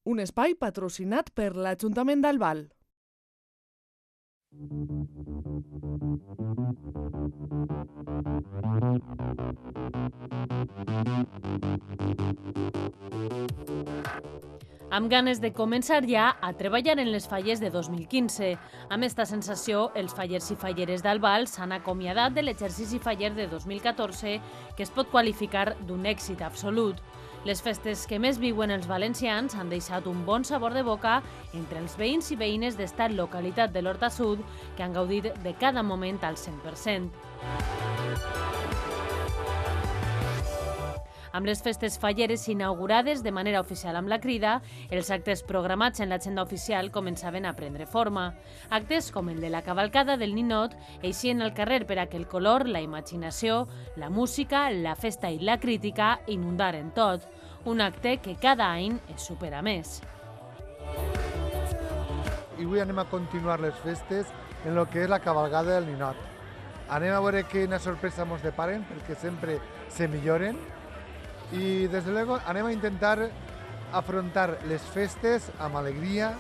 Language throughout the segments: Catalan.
un espai patrocinat per l'Ajuntament d'Albal. Amb ganes de començar ja a treballar en les falles de 2015. Amb esta sensació, els fallers i falleres d'Albal s'han acomiadat de l'exercici faller de 2014, que es pot qualificar d'un èxit absolut. Les festes que més viuen els valencians han deixat un bon sabor de boca entre els veïns i veïnes d'esta localitat de l'Horta Sud, que han gaudit de cada moment al 100%. Amb les festes falleres inaugurades de manera oficial amb la Crida, els actes programats en l'agenda oficial començaven a prendre forma. Actes com el de la cavalcada del Ninot eixien al carrer per a que el color, la imaginació, la música, la festa i la crítica inundaren tot. Un acte que cada any es supera més. I avui anem a continuar les festes en el que és la cavalgada del Ninot. Anem a veure quina sorpresa ens deparen, perquè sempre se milloren. I, des de luego, anem a intentar afrontar les festes amb alegria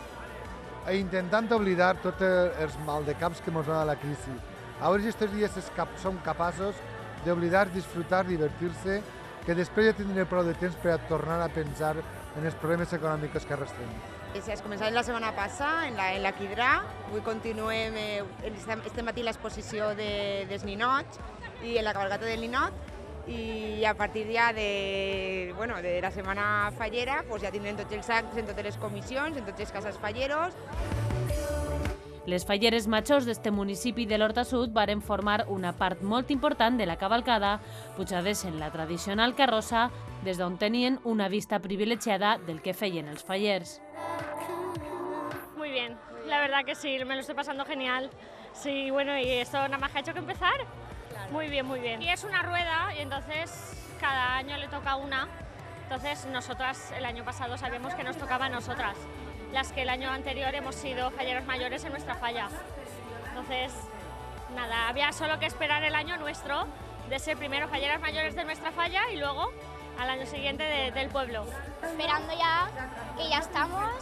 e intentant oblidar tots els maldecaps que ens dona la crisi. A veure si aquests dies som capaços d'oblidar, disfrutar, divertir-se, que després ja tindrem prou de temps per a tornar a pensar en els problemes econòmics que arrastrem. Es començava la setmana passada en la Quidrà, avui continuem este matí l'exposició dels ninots i en la cavalcata del Ninot, i a partir ja de la setmana fallera ja tindrem tots els actes en totes les comissions, en tots els cases falleros. Les falleres majors d'este municipi de l'Horta Sud varen formar una part molt important de la cavalcada, pujades en la tradicional carrossa, des d'on tenien una vista privilegiada del que feien els fallers. Muy bien, la verdad que sí, me lo estoy pasando genial. Sí, bueno, y esto nada más que ha hecho que empezar. Claro. Muy bien, muy bien. Y es una rueda y entonces cada año le toca una. Entonces nosotras el año pasado sabíamos que nos tocaba a nosotras, las que el año anterior hemos sido falleros mayores en nuestra falla. Entonces, nada, había solo que esperar el año nuestro de ser primero falleras mayores de nuestra falla y luego al año siguiente del pueblo. Esperando ya que ya estamos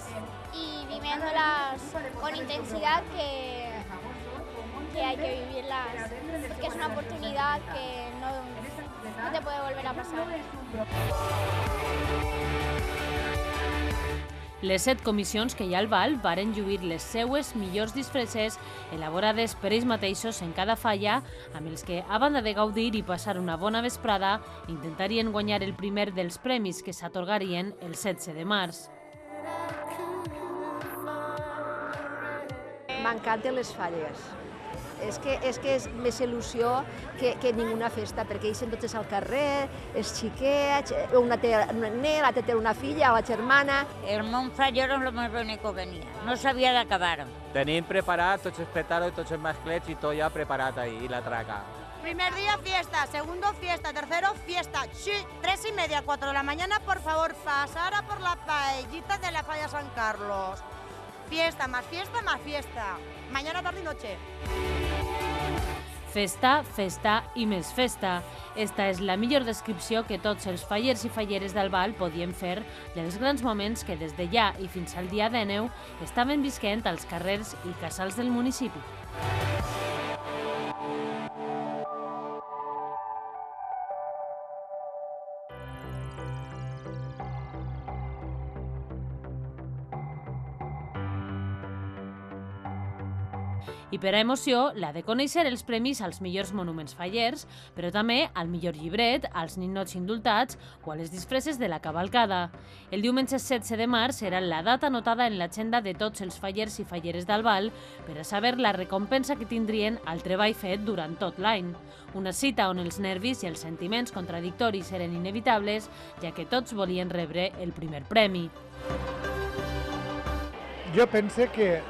y viviéndolas con intensidad que hay que vivirlas, porque es una oportunidad que no te puede volver a pasar. Les 7 comissions que hi ha al Val varen lluir les seues millors disfresses elaborades per ells mateixos en cada falla, amb els que, a banda de gaudir i passar una bona vesprada, intentarien guanyar el primer dels premis que s'atorgarien el 16 de març. M'encanten les falles. És que és més il·lusió que ninguna festa, perquè eixen tots al carrer, els xiquets, una té un nen, l'altra té una filla o la germana. El món fallero és el més bonic que venia, no s'havia d'acabar. Tenim preparat tots els petalos, tots els masclets i tot ja preparat ahí, i la traca. Primer día fiesta, segundo fiesta, tercero fiesta. Sí, 3:30, 4 de la mañana, por favor, pasar a por la paellita de la falla San Carlos. Fiesta, más fiesta. Mañana, tarde y noche. Festa, festa i més festa. Esta és la millor descripció que tots els fallers i falleres d'Albal podien fer dels grans moments que des de ja i fins al dia 19 estaven visquent als carrers i casals del municipi. I per a emoció, la de conèixer els premis als millors monuments fallers, però també al millor llibret, als ninots indultats o a les disfresses de la cavalcada. El diumenge 16 de març era la data anotada en l'agenda de tots els fallers i falleres d'Albal per a saber la recompensa que tindrien al treball fet durant tot l'any. Una cita on els nervis i els sentiments contradictoris eren inevitables, ja que tots volien rebre el primer premi. Jo pense que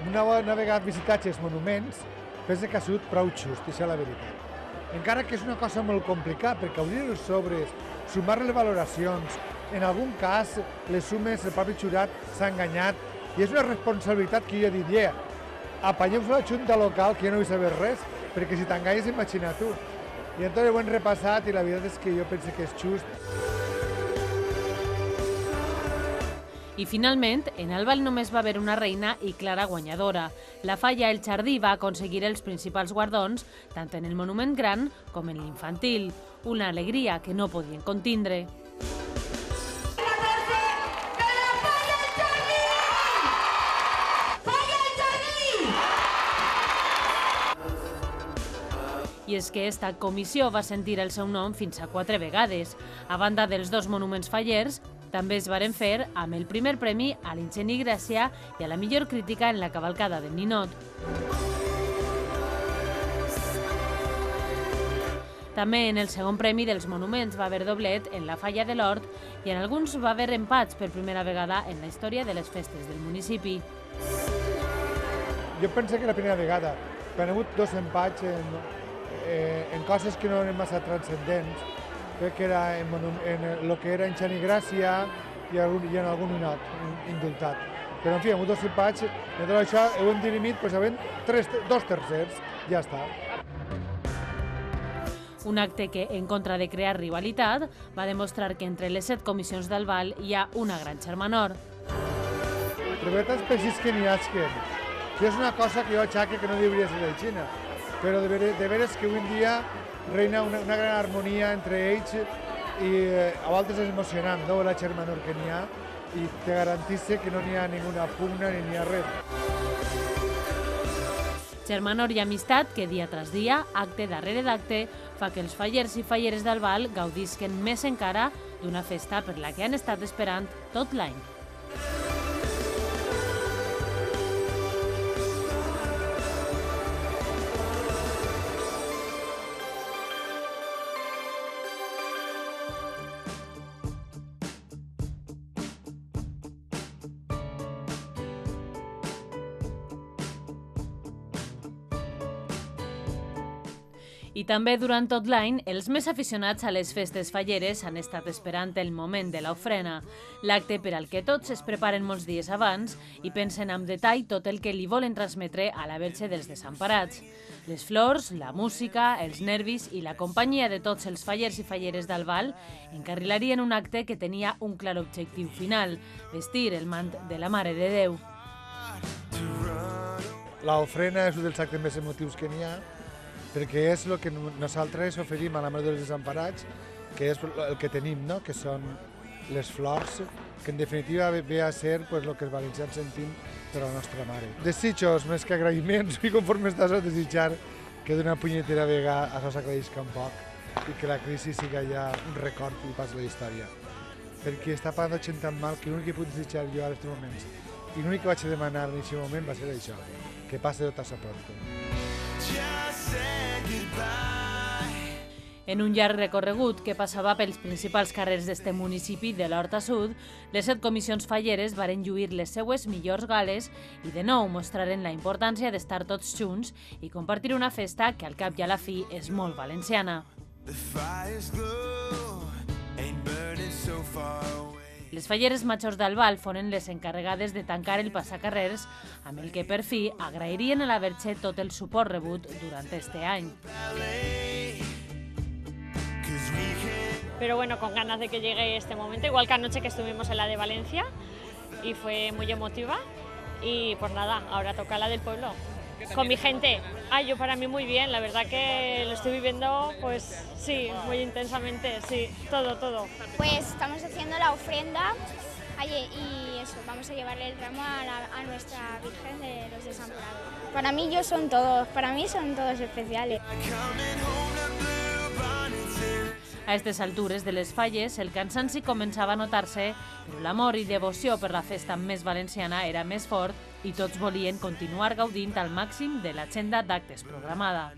una vegada visitats els monuments, penso que ha sigut prou just, això és la veritat. Encara que és una cosa molt complicada, perquè obrir els sobres, sumar les valoracions, en algun cas les sumes, el propi jurat s'ha enganyat, i és una responsabilitat que jo diria, apanyem-se la junta local, que jo no vull saber res, perquè si t'enganyes, imagina tu. I entonces ho hem repassat i la veritat és que jo penso que és just. I finalment, en Albal només va haver una reina i clara guanyadora. La falla El Jardí va aconseguir els principals guardons, tant en el monument gran com en l'infantil. Una alegria que no podien contindre. I és que esta comissió va sentir el seu nom fins a 4 vegades. A banda dels 2 monuments fallers, també es varen fer amb el primer premi a l'Ingeni Gràcia i a la millor crítica en la cavalcada del Ninot. També en el segon premi dels monuments va haver doblet en la falla de l'Hort i en alguns va haver empats per primera vegada en la història de les festes del municipi. Jo pensé que era la primera vegada, però hi ha hagut 2 empats en coses que no eren massa transcendents. Crec que era en el que era Ingeni Gràcia i en algun ninot indultat. Però, en fi, hi ha hagut 2 empats, i tot això ho hem dirimit, doncs, havent 2 tercers, ja està. Un acte que, en contra de crear rivalitat, va demostrar que entre les 7 comissions d'Albal hi ha una gran germanor. Rivalitats peixis que n'hi hasquen. És una cosa que jo aixaque que no hauria de ser aixina, però de veres que avui en dia reina una gran harmonia entre ells i a vegades és emocionant, no?, la germanor que n'hi ha, i te garantisse que no n'hi ha ninguna pugna ni n'hi ha res. Germanor i amistat que dia tras dia, acte darrere d'acte, fa que els fallers i falleres d'Albal gaudisquen més encara d'una festa per la que han estat esperant tot l'any. I també durant tot l'any, els més aficionats a les festes falleres han estat esperant el moment de l'ofrena, l'acte per al que tots es preparen molts dies abans i pensen amb detall tot el que li volen transmetre a la Verge dels Desemparats. Les flors, la música, els nervis i la companyia de tots els fallers i falleres d'Albal encarrilarien un acte que tenia un clar objectiu final, vestir el mant de la Mare de Déu. L'ofrena és un dels actes més emotius que n'hi ha, perquè és el que nosaltres oferim a la Mare dels Desemparats, que és el que tenim, no?, que són les flors, que en definitiva ve a ser el que els valencians sentim per la nostra mare. Desitjos més que agraïments, i conforme estàs a desitjar que d'una punyetera vegada això s'aclarisca un poc i que la crisi siga ja un record i pas la història. Perquè està passant gent tan mal que l'únic que puc desitjar jo en aquests moments i l'únic que vaig demanar en aquest moment va ser això, que passi tot això pronto. En un llarg recorregut que passava pels principals carrers d'este municipi de l'Horta Sud, les 7 comissions falleres varen lluir les seues millors gales i de nou mostraren la importància d'estar tots junts i compartir una festa que al cap i a la fi és molt valenciana. Les falleres majors d'Albal foren les encarregades de tancar el passacarrers, amb el que per fi agrairien a la Verge tot el suport rebut durant este any. Pero bueno, con ganas de que llegue este momento, igual que anoche que estuvimos en la de Valencia y fue muy emotiva. Y pues nada, ahora toca la del pueblo. Con mi gente. Yo para mí muy bien, la verdad que lo estoy viviendo, pues sí, muy intensamente, sí, todo. Pues estamos haciendo la ofrenda y eso, vamos a llevarle el ramo a nuestra Virgen de los Desamparados. Para mí son todos especiales. A aquestes altures de les falles, el cansanci començava a notar-se, però l'amor i devoció per la festa més valenciana era més fort i tots volien continuar gaudint al màxim de l'agenda d'actes programada.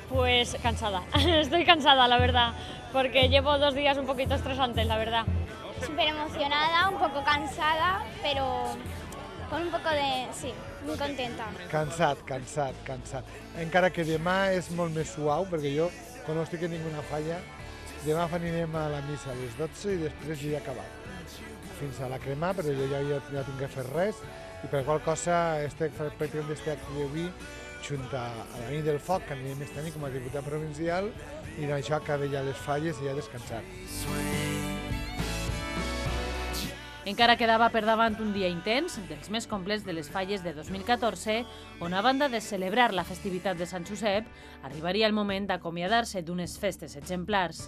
Pues cansada, estoy cansada, la verdad, porque llevo 2 días un poquito estresantes, la verdad. Súper emocionada, un poco cansada, pero con un poco de... sí, muy contenta. Cansat. Encara que demà és molt més suau, perquè jo, quan no estic en ninguna falla, demà anirem a la missa a les 12 i després ja he acabat. Fins a la crema, però jo ja tinc que fer res, i per qual cosa pràcticament este acte d'avui, junt a la nit del foc, que anirem esta nit com a diputat provincial, i això acaba ja les falles i ja descansar. Encara quedava per davant un dia intens, dels més complets de les falles de 2014, on a banda de celebrar la festivitat de Sant Josep, arribaria el moment d'acomiadar-se d'unes festes exemplars.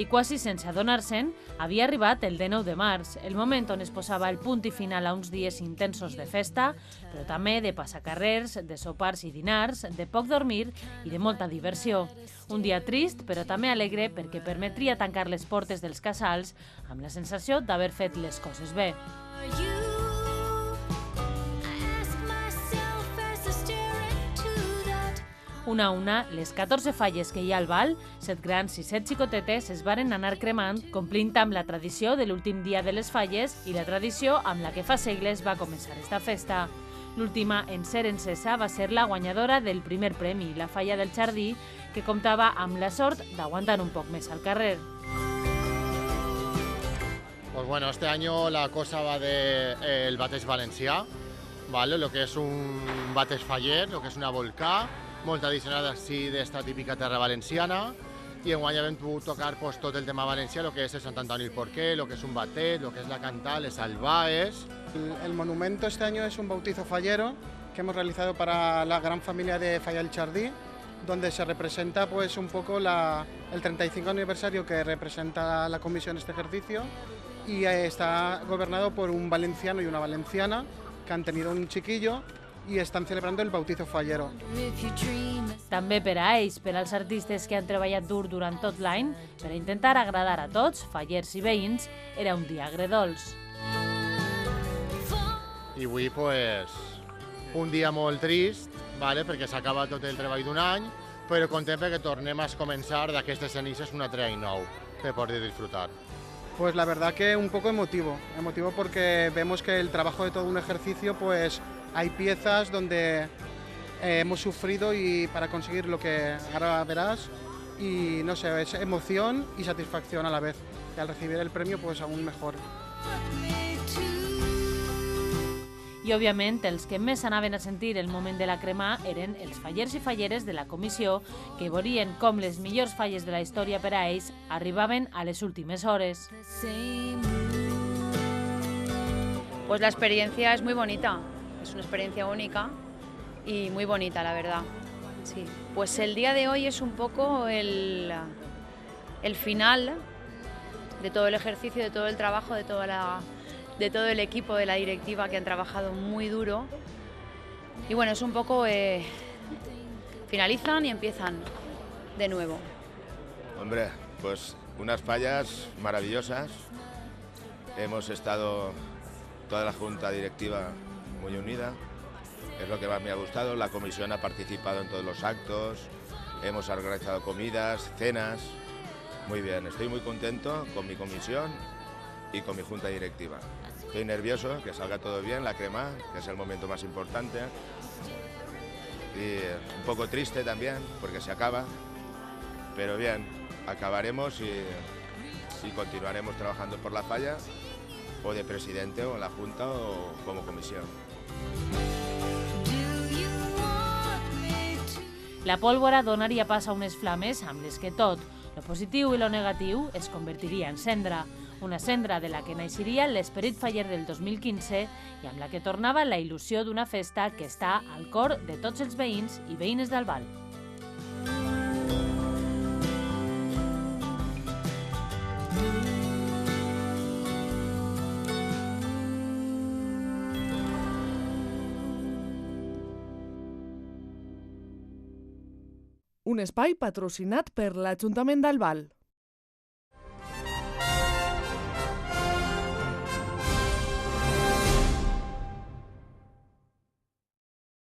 I quasi sense adonar-se'n, havia arribat el 19 de març, el moment on es posava el punt i final a uns dies intensos de festa, però també de passacarrers, de sopars i dinars, de poc dormir i de molta diversió. Un dia trist, però també alegre, perquè permetria tancar les portes dels casals amb la sensació d'haver fet les coses bé. Una a una, les 14 falles que hi ha al Val, 7 grans i 7 xicotetes, es varen anar cremant, complint amb la tradició de l'últim dia de les falles i la tradició amb la que fa segles va començar esta festa. L'última en ser encesa va ser la guanyadora del primer premi, la falla del Jardí, que comptava amb la sort d'aguantar un poc més al carrer. Pues bueno, este año la cosa va del bateig valencià, ¿vale? Lo que es un bateig faller, lo que es una volcà, molt tradicional així d'esta típica terra valenciana, i enguany hem pogut tocar pues, tot el tema valencià, lo que es el Sant Antoni el Porquer, lo que es un batet, lo que es la cantal, les albaes. El monumento este año es un bautizo fallero que hemos realizado para la gran familia de Falla el Jardí, donde se representa pues, un poco el 35 aniversario que representa la comisión este ejercicio, y está gobernado por un valenciano y una valenciana que han tenido un chiquillo i estan celebrando el bautizo fallero. També per a ells, per als artistes que han treballat dur durant tot l'any, per a intentar agradar a tots, fallers i veïns, era un dia agredolç. I avui, pues, un dia molt trist, ¿vale? Perquè s'acaba tot el treball d'un any, però content perquè tornem a començar d'aquestes cenices un altre any nou, per poder disfrutar. Pues la verdad que un poco emotivo porque vemos que el trabajo de todo un ejercicio, pues hay piezas donde hemos sufrido y para conseguir lo que ahora verás, y no sé, es emoción y satisfacción a la vez, y al recibir el premio pues aún mejor. I, òbviament, els que més anaven a sentir el moment de la cremà eren els fallers i falleres de la comissió, que veurien com les millors falles de la història per a ells arribaven a les últimes hores. Pues la experiencia es muy bonita, es una experiencia única y muy bonita, la verdad. Sí. Pues el día de hoy es un poco el final de todo el ejercicio, de todo el trabajo, de todo el equipo de la directiva que han trabajado muy duro. Y bueno, es un poco... finalizan y empiezan de nuevo. Hombre, pues unas fallas maravillosas. Hemos estado toda la junta directiva muy unida. Es lo que más me ha gustado. La comisión ha participado en todos los actos. Hemos organizado comidas, cenas. Muy bien, estoy muy contento con mi comisión y con mi junta directiva. Estoy nervioso, que salga todo bien, la crema, que es el momento más importante. Y un poco triste también, porque se acaba. Pero bien, acabaremos y continuaremos trabajando por la falla, o de presidente, o en la junta, o como comisión. La pólvora donaria pas a unes flames amb les que tot, lo positiu i lo negatiu, es convertiria en cendra. Una cendra de la que naixeria l'esperit faller del 2015 i amb la que tornava la il·lusió d'una festa que està al cor de tots els veïns i veïnes del Val. Un espai patrocinat per l'Ajuntament d'Albal.